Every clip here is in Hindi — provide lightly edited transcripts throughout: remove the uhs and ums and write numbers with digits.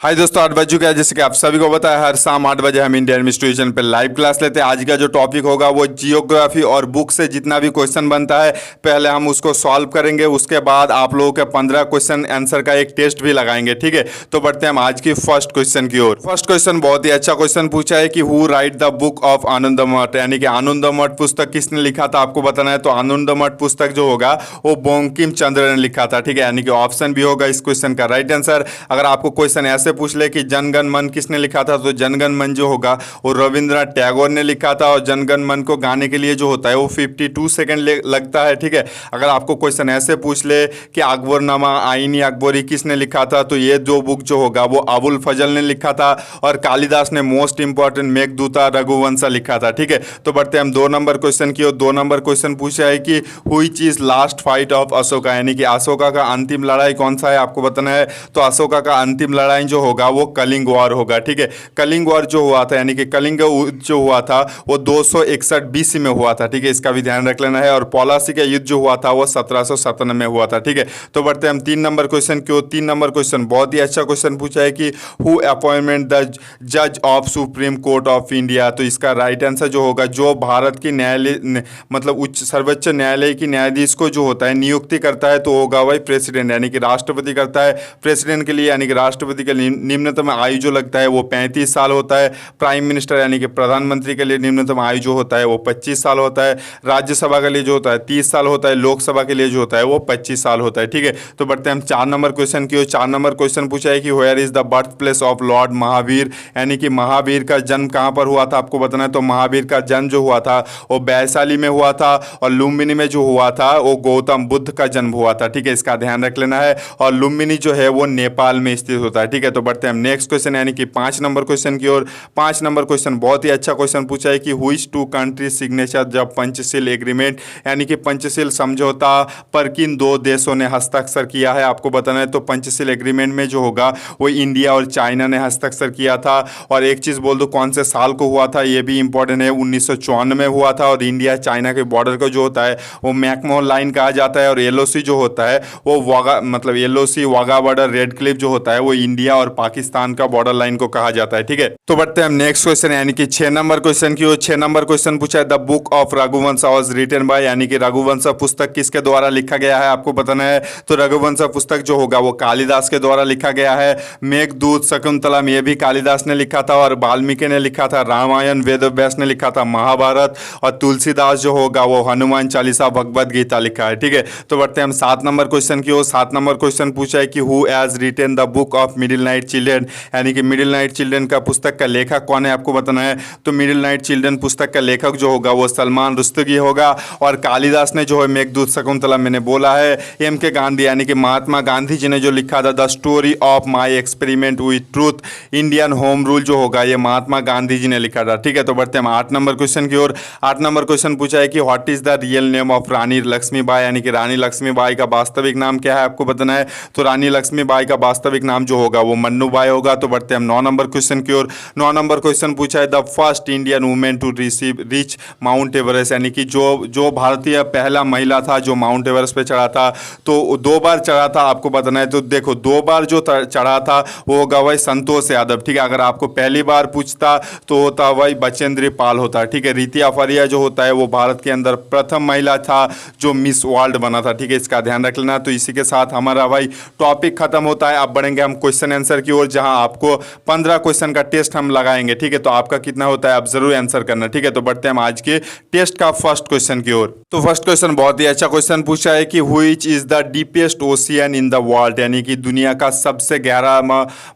हाय दोस्तों, 8 बज चुका है। जैसे कि आप सभी को पता है, हर शाम 8 बजे हम इंडियन मिस्ट्यूशन पे लाइव क्लास लेते हैं। आज का जो टॉपिक होगा वो जियोग्राफी और बुक से जितना भी क्वेश्चन बनता है पहले हम उसको सॉल्व करेंगे। उसके बाद आप लोगों के 15 क्वेश्चन आंसर का एक टेस्ट भी लगाएंगे। ठीक है, तो बढ़ते हैं हम आज की फर्स्ट क्वेश्चन की ओर। फर्स्ट क्वेश्चन बहुत ही अच्छा क्वेश्चन पूछा है कि who write the book of Anandmath, यानी कि आनंदमठ पुस्तक किसने लिखा था आपको बताना है। तो आनंदमठ पुस्तक जो होगा वो बंकिम चंद्र ने लिखा था। ठीक है, यानी कि ऑप्शन भी होगा इस क्वेश्चन का राइट आंसर। अगर आपको क्वेश्चन ऐसे पूछ ले कि जनगण मन किसने लिखा था, तो जनगण मन जो होगा वो रविंद्रनाथ टैगोर ने लिखा था। और जनगण मन को गाने के लिए जो होता है वो 52 सेकंड लगता है। ठीक है, अगर आपको क्वेश्चन ऐसे पूछ ले कि अकबरनामा आईनी अकबरी किसने लिखा था, तो ये दो बुक जो होगा वो अबुल फजल ने लिखा था। और कालिदास ने मोस्ट इंपॉर्टेंट मेघदूता रघुवंशा लिखा था। ठीक है, तो बढ़ते हैं हम 2 नंबर क्वेश्चन की ओर। 2 नंबर क्वेश्चन पूछा है कि which is last fight of Ashoka, यानी कि अशोका का अंतिम लड़ाई कौन सा है आपको बताना है। तो अशोका का अंतिम लड़ाई जो होगा वो कलिंग वॉर होगा। ठीक है, कलिंग वॉर जो हुआ था, यानी कि कलिंग जो हुआ था वो 261 बीसी में हुआ था। ठीक है, इसका भी ध्यान रख लेना है। और पलासी का युद्ध जो हुआ था वो 1757 में हुआ था। ठीक है, तो बढ़ते हैं हम 3 नंबर क्वेश्चन की ओर। 3 नंबर क्वेश्चन बहुत ही अच्छा क्वेश्चन पूछा है कि हु अपॉइंटमेंट द जज of supreme court of India. तो इसका राइट आंसर जो होगा, जो भारत की न्यायालय मतलब उच्च सर्वोच्च न्यायालय की न्यायाधीश को जो होता है नियुक्ति करता है, तो होगा वही प्रेसिडेंट, यानी कि राष्ट्रपति करता है प्रेसिडेंट के लिए। यानी कि राष्ट्रपति के निम्नतम आयु जो लगता है वो 35 साल होता है। प्राइम मिनिस्टर यानी कि प्रधानमंत्री के लिए निम्नतम आयु जो होता है वो 25 साल होता है। राज्यसभा के लिए जो होता है 30 साल होता है। लोकसभा के लिए जो होता है वो 25 साल होता है। ठीक है, तो बढ़ते हैं हम 4 नंबर क्वेश्चन की ओर। 4 नंबर क्वेश्चन पूछा है कि where is the birth place of Lord Mahavir, यानी कि महावीर का जन्म कहाँ पर हुआ था आपको बताना है। तो महावीर का जन्म जो हुआ था वो वैशाली में हुआ था। और लुम्बिनी में जो हुआ था वो गौतम बुद्ध का जन्म हुआ था। ठीक है, इसका ध्यान रख लेना है। और लुम्बिनी जो है वो नेपाल में स्थित होता है। ठीक है, तो बढ़ते हैं हम नेक्स्ट क्वेश्चन यानी कि 5 नंबर क्वेश्चन की ओर। 5 नंबर क्वेश्चन बहुत ही अच्छा क्वेश्चन पूछा है कि व्हिच टू कंट्री सिग्नेचर जब पंचशील एग्रीमेंट, यानी कि पंचशील समझौता पर किन 2 देशों ने हस्ताक्षर किया है आपको बताना है। तो पंचशील एग्रीमेंट में जो होगा वो इंडिया और चाइना ने हस्ताक्षर किया था। और एक चीज़ बोल दो कौन से साल को हुआ था, ये भी इंपॉर्टेंट है। 1954 में हुआ था। और इंडिया चाइना के बॉर्डर को जो होता है वो मैकमोहन लाइन कहा जाता है। और एलओसी जो होता है वो वागा मतलब LOC Wagah border red Cliff जो होता है वो इंडिया और पाकिस्तान का बॉर्डर लाइन को कहा जाता है। ठीक है, तो बढ़ते हैं हम नेक्स्ट क्वेश्चन यानी कि 6 नंबर क्वेश्चन की ओर। 6 नंबर क्वेश्चन पूछा है the book of Raghuvansha was written by, यानी कि रघुवंशा पुस्तक किसके द्वारा लिखा गया है आपको बताना है। तो रघुवंशा पुस्तक जो होगा वो कालिदास के द्वारा लिखा गया है। मेघदूत शकुंतलम ये भी कालिदास ने लिखा था। और वाल्मीकि ने लिखा था रामायण, वेद व्यास ने लिखा था महाभारत। और तुलसीदास जो होगा वो हनुमान चालीसा भगवद गीता लिखा है। ठीक है, तो बढ़ते हैं हम 7 नंबर क्वेश्चन की ओर। 7 नंबर क्वेश्चन पूछा है कि who has written the book of middle night children, यानी कि मिडिल नाइट चिल्ड्रन का पुस्तक का लेखक कौन है आपको बताना है। तो मिडिल नाइट चिल्ड्रन पुस्तक का लेखक जो होगा वो सलमान रुस्तगी होगा। और कालिदास ने जो है मेघदूत शकुंतला मैंने बोला है। एम के गांधी यानी कि महात्मा गांधी जी ने जो लिखा था the story of my experiment with truth Indian home rule जो होगा ये महात्मा गांधी जी ने लिखा था। ठीक है, तो बढ़ते हैं हम 8 नंबर क्वेश्चन की ओर। 8 नंबर क्वेश्चन पूछा है कि what is the real name of Rani Lakshmibai, यानी कि रानी लक्ष्मीबाई का वास्तविक नाम क्या है आपको बताना है। तो रानी लक्ष्मीबाई का वास्तविक नाम जो होगा वो मन्नूबाई होगा। तो बढ़ते हैं हम 9 नंबर क्वेश्चन की ओर। 9 नंबर क्वेश्चन पूछा है the first Indian women to reach Mount Everest, यानी कि जो भारतीय पहला महिला था जो माउंट एवरेस्ट पे चढ़ा था। तो 2 बार चढ़ा था आपको बताना है। तो देखो 2 बार जो चढ़ा था वो होगा वही संतोष यादव। ठीक है, अगर आपको पहली बार पूछता तो होता वही बचेंद्री पाल होता। ठीक है, रीति आफरिया जो होता है वो भारत के अंदर प्रथम महिला था जो मिस वर्ल्ड बना था। ठीक है, इसका ध्यान रख लेना। तो इसी के साथ हमारा भाई टॉपिक खत्म होता है। अब बढ़ेंगे हम क्वेश्चन आंसर की ओर, जहां आपको 15 क्वेश्चन का टेस्ट हम लगाएंगे। ठीक है, तो आपका कितना होता है आप जरूर आंसर करना। ठीक है, तो बढ़ते हैं हम आज के टेस्ट का फर्स्ट क्वेश्चन की ओर। तो फर्स्ट क्वेश्चन बहुत ही अच्छा क्वेश्चन पूछा है कि which is the deepest ocean in the world, यानी कि दुनिया का सबसे गहरा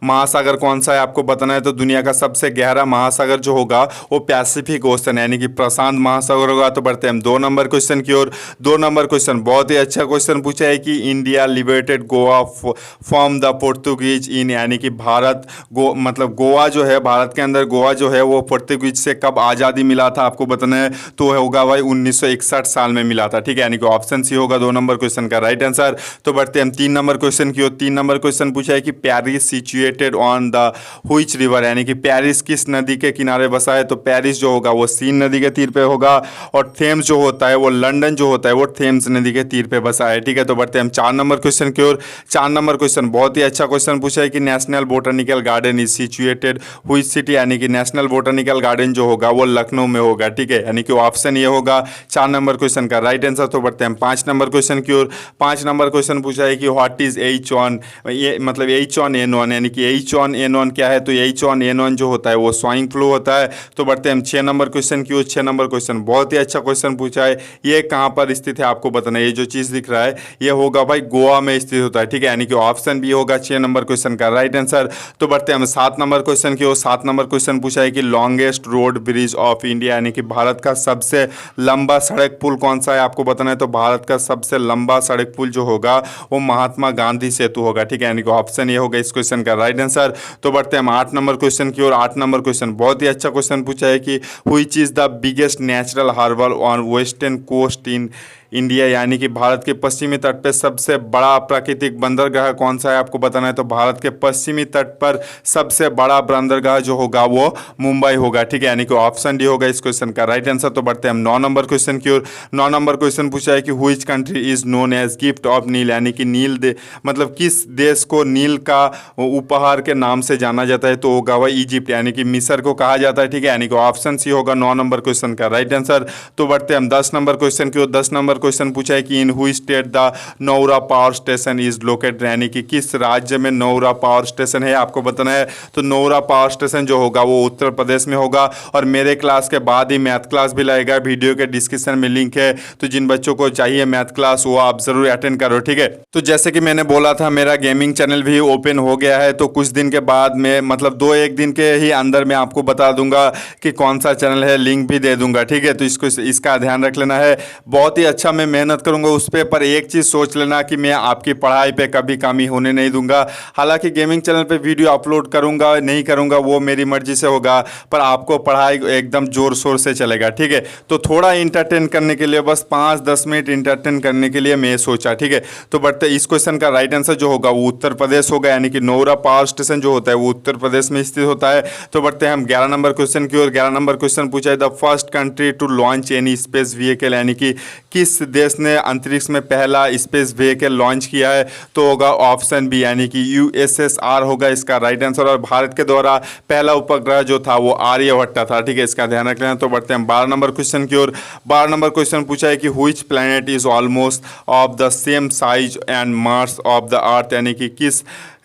महासागर कौन सा है आपको बताना है। तो दुनिया का सबसे गहरा महासागर जो होगा वो पैसिफिक ओशन यानी कि प्रशांत महासागर होगा। तो बढ़ते हैं हम 2 नंबर क्वेश्चन की ओर। 2 नंबर क्वेश्चन बहुत ही अच्छा क्वेश्चन पूछा है कि India liberated Goa from the Portuguese in, यानी कि भारत मतलब गोवा जो है भारत के अंदर गोवा जो है वो पोर्तुगीज से कब आज़ादी मिला था आपको बताना है। तो होगा भाई 1961 साल में मिला था। ठीक है, यानी कि ऑप्शन सी होगा 2 नंबर क्वेश्चन का राइट आंसर। तो बढ़ते हैं हम 3 नंबर क्वेश्चन की ओर। 3 नंबर क्वेश्चन पूछा है कि Paris situated on the which river, यानी कि पेरिस किस नदी के किनारे बसा है। तो पेरिस जो होगा वो सीन नदी के तीर पे होगा। और थेम्स जो होता है वो लंदन जो होता है वो थेम्स नदी के तीर पे बसा है। ठीक है, तो बढ़ते हैं हम 4 नंबर क्वेश्चन की ओर। 4 नंबर क्वेश्चन बहुत ही अच्छा क्वेश्चन पूछा है कि national botanical garden is situated हुई सिटी, यानी कि नेशनल बोटानिकल गार्डन जो होगा वो लखनऊ में होगा, ठीक है, यानी कि ऑप्शन ये होगा 4 नंबर क्वेश्चन का राइट आंसर। तो बढ़ते हैं 5 नंबर क्वेश्चन की ओर। 5 नंबर क्वेश्चन पूछा है कि व्हाट इज H1, ये मतलब H1N1, यानी कि H1N1 क्या है, तो H1N1 जो होता है वो स्वाइन फ्लू होता है। तो बढ़ते हैं 6 नंबर क्वेश्चन की ओर। 6 नंबर क्वेश्चन बहुत ही अच्छा क्वेश्चन पूछा है, ये कहाँ पर स्थित है आपको बताना है। ये जो चीज़ दिख रहा है ये होगा भाई गोवा में स्थित होता है, ठीक है, यानी कि ऑप्शन भी होगा 6 नंबर क्वेश्चन का राइट आंसर। तो बढ़ते हैं हम 7 नंबर क्वेश्चन की ओर। 7 नंबर क्वेश्चन पूछा है कि longest road bridge of India, यानी कि भारत का सबसे लंबा सड़क पुल कौन सा है आपको बताना है। तो भारत का सबसे लंबा सड़क पुल जो होगा वो महात्मा गांधी सेतु होगा, ठीक है, यानी कि ऑप्शन ये होगा इस क्वेश्चन का राइट आंसर। तो बढ़ते हैं हम 8 नंबर क्वेश्चन की ओर। 8 नंबर क्वेश्चन बहुत ही अच्छा क्वेश्चन पूछा है कि which is the biggest natural harbour on western coast in India, यानी कि भारत के पश्चिमी तट पे सबसे बड़ा प्राकृतिक बंदरगाह कौन सा है आपको बताना है। तो भारत के पश्चिमी तट पर सबसे बड़ा बंदरगाह जो होगा वो मुंबई होगा, ठीक है, यानी कि ऑप्शन डी होगा इस क्वेश्चन का राइट आंसर। तो बढ़ते हैं हम 9 नंबर क्वेश्चन की ओर। 9 नंबर क्वेश्चन पूछा है कि which country is known as gift of Nile, यानी कि नील मतलब किस देश को नील का उपहार के नाम से जाना जाता है। तो होगा वह इजिप्ट, यानी कि मिस्र को कहा जाता है, ठीक है, यानी कि ऑप्शन सी होगा 9 नंबर क्वेश्चन का राइट आंसर। तो बढ़ते हैं हम 10 नंबर क्वेश्चन की ओर। 10 नंबर क्वेश्चन पूछा है कि in which state the Narora power station is located, यानी कि किस राज्य में नौरा पावर स्टेशन है आपको बताना है। तो नौरा पावर स्टेशन जो होगा वो उत्तर प्रदेश में होगा। और मेरे क्लास के बाद ही मैथ क्लास भी लगेगा, वीडियो के डिस्क्रिप्शन में लिंक है, तो जिन बच्चों को चाहिए मैथ क्लास वो आप जरूर अटेंड करो, ठीक है। तो जैसे कि मैंने बोला था मेरा गेमिंग चैनल भी ओपन हो गया है, तो कुछ दिन के बाद में मतलब 2-1 दिन के ही अंदर मैं आपको बता दूंगा कि कौन सा चैनल है, लिंक भी दे दूंगा, ठीक है। तो इसका ध्यान रख लेना है। बहुत ही अच्छा मैं मेहनत करूंगा उस पर एक चीज़ सोच लेना कि मैं आपकी पढ़ाई पे कभी कमी होने नहीं दूंगा। हालांकि गेमिंग चैनल पे वीडियो अपलोड करूंगा नहीं करूंगा वो मेरी मर्जी से होगा, पर आपको पढ़ाई एकदम जोर शोर से चलेगा, ठीक है। तो थोड़ा इंटरटेन करने के लिए बस 5-10 मिनट इंटरटेन करने के लिए मैं सोचा, ठीक है। तो बढ़ते इस क्वेश्चन का राइट आंसर जो होगा वो उत्तर प्रदेश होगा, यानी कि नौरा पावर स्टेशन जो होता है वो उत्तर प्रदेश में स्थित होता है। तो बढ़ते हैं हम 11 नंबर क्वेश्चन की ओर। 11 नंबर क्वेश्चन पूछा है the first country to launch any space vehicle, यानी कि किस देश ने अंतरिक्ष में पहला स्पेस व्हीकल लॉन्च किया है। तो होगा ऑप्शन बी, यानी कि USSR होगा इसका राइट आंसर। और भारत के द्वारा पहला उपग्रह जो था वो आर्यभट्टा था, ठीक है, इसका ध्यान रख लेना। तो बढ़ते हैं 12 नंबर क्वेश्चन की ओर। 12 नंबर क्वेश्चन पूछा है कि which planet is almost of the same size and mass of the earth, यानी कि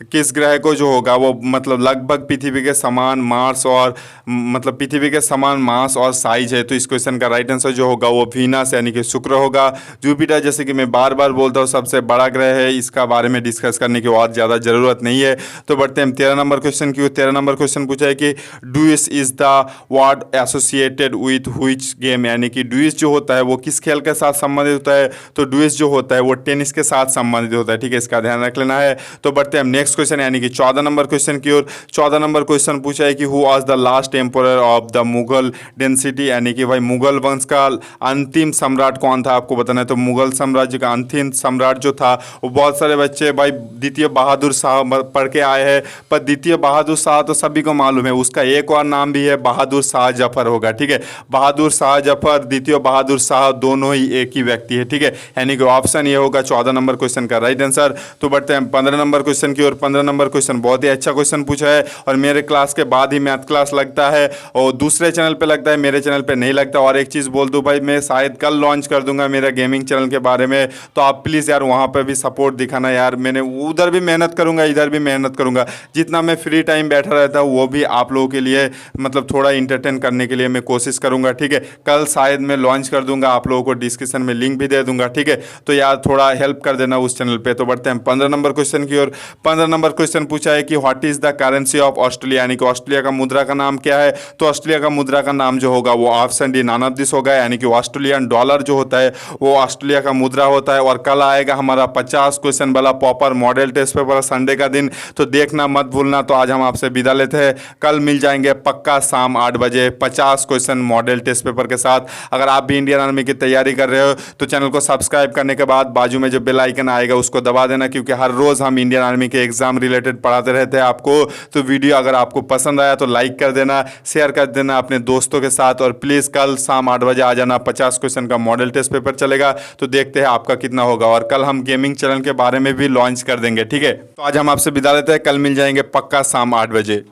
किस ग्रह को जो होगा वो मतलब लगभग पृथ्वी के समान मास और मतलब पृथ्वी के समान मास और साइज है। तो इस क्वेश्चन का राइट आंसर जो होगा वो वीनस, यानी कि शुक्र होगा। जुपिटर जैसे कि मैं बार बार बोलता हूँ सबसे बड़ा ग्रह है, इसका बारे में डिस्कस करने की और ज़्यादा ज़रूरत नहीं है। तो बढ़ते हैं 13 नंबर क्वेश्चन की। 13 नंबर क्वेश्चन पूछा है कि deuce is the word associated with which game, यानी कि डुइस जो होता है वो किस खेल के साथ संबंधित होता है। तो डुइस जो होता है वो टेनिस के साथ संबंधित होता है, ठीक है, इसका ध्यान रख लेना है। तो बढ़ते हैं नेक्स्ट क्वेश्चन यानी कि 14 नंबर क्वेश्चन की ओर। 14 नंबर क्वेश्चन पूछा है कि who was the last emperor of the Mughal density, यानी कि भाई मुगल वंश का अंतिम सम्राट कौन था आपको बताना है। तो मुगल साम्राज्य का अंतिम सम्राट जो था वो बहुत सारे बच्चे भाई द्वितीय बहादुर शाह पढ़ के आए हैं, पर द्वितीय बहादुर शाह तो सभी को मालूम है, उसका एक और नाम भी है बहादुर शाह जफर होगा, ठीक है। बहादुर शाह जफर, द्वितीय बहादुर शाह दोनों ही एक ही व्यक्ति है, ठीक है, यानी कि ऑप्शन ये होगा 14 नंबर क्वेश्चन का राइट आंसर। तो बढ़ते हैं 15 नंबर क्वेश्चन की ओर। 15 नंबर क्वेश्चन बहुत ही अच्छा क्वेश्चन पूछा है और मेरे क्लास के बाद ही मैथ क्लास लगता है और दूसरे चैनल पे लगता है, मेरे चैनल पे नहीं लगता। और एक चीज़ बोल दूं भाई, मैं शायद कल लॉन्च कर दूंगा मेरा गेमिंग चैनल के बारे में, तो आप प्लीज़ यार वहाँ पे भी सपोर्ट दिखाना यार। मैंने उधर भी मेहनत करूँगा, इधर भी मेहनत करूँगा, जितना मैं फ्री टाइम बैठा रहता हूँ वो भी आप लोगों के लिए मतलब थोड़ा इंटरटेन करने के लिए मैं कोशिश करूँगा, ठीक है। कल शायद मैं लॉन्च कर दूंगा, आप लोगों को डिस्क्रिप्शन में लिंक भी दे दूंगा, ठीक है। तो यार थोड़ा हेल्प कर देना उस चैनल पे। तो बढ़ते हैं 15 नंबर क्वेश्चन की ओर। 15 नंबर क्वेश्चन पूछा है कि what is the currency of Australia, यानी कि ऑस्ट्रेलिया का मुद्रा का नाम क्या है। तो ऑस्ट्रेलिया का मुद्रा का नाम जो होगा वो option D none of this होगा, यानी कि ऑस्ट्रेलियन डॉलर जो होता है वो ऑस्ट्रेलिया का मुद्रा होता है। और कल आएगा हमारा 50 क्वेश्चन वाला proper model test paper Sunday का दिन, तो देखना मत भूलना। तो आज हम आपसे विदा लेते हैं, कल मिल जाएंगे पक्का शाम 8 बजे 50 क्वेश्चन मॉडल टेस्ट पेपर के साथ। अगर आप भी इंडियन आर्मी की तैयारी कर रहे हो तो चैनल को सब्सक्राइब करने के बाद बाजू में जो बेल आइकन आएगा उसको दबा देना, क्योंकि हर रोज़ हम इंडियन आर्मी के एग्जाम एग्जाम रिलेटेड पढ़ाते रहते हैं आपको। तो वीडियो अगर आपको पसंद आया तो लाइक कर देना, शेयर कर देना अपने दोस्तों के साथ, और प्लीज़ कल शाम 8 बजे आ जाना। 50 क्वेश्चन का मॉडल टेस्ट पेपर चलेगा, तो देखते हैं आपका कितना होगा। और कल हम गेमिंग चैनल के बारे में भी लॉन्च कर देंगे, ठीक है। तो आज हम आपसे विदा लेते हैं, कल मिल जाएंगे पक्का शाम 8 बजे।